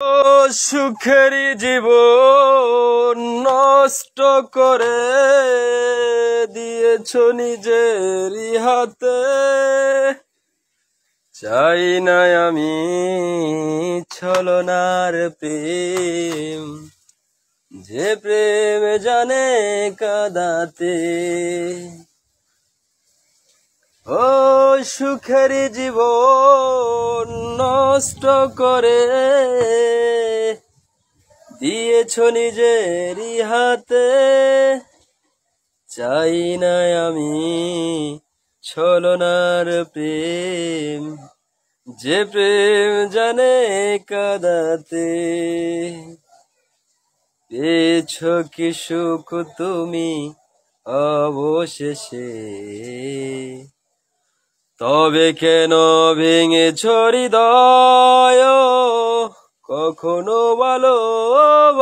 ও সুখের জীবন নষ্ট করে দিয়েছ নিজেরই হাতে। চাই না আমি ছলনার প্রেম, যে প্রেম জানে কাঁদাতে। ও সুখের জীবন নষ্ট করে দিয়েছ নিজেরই হাতে। চাই না আমি ছলনার প্রেম, যে প্রেম জানে কাঁদাতে। পেয়েছ কি সুখ তুমি অবশেষে, তবে কেন ভেঙেছ হৃদয়? কখনো ভালোবাসনি।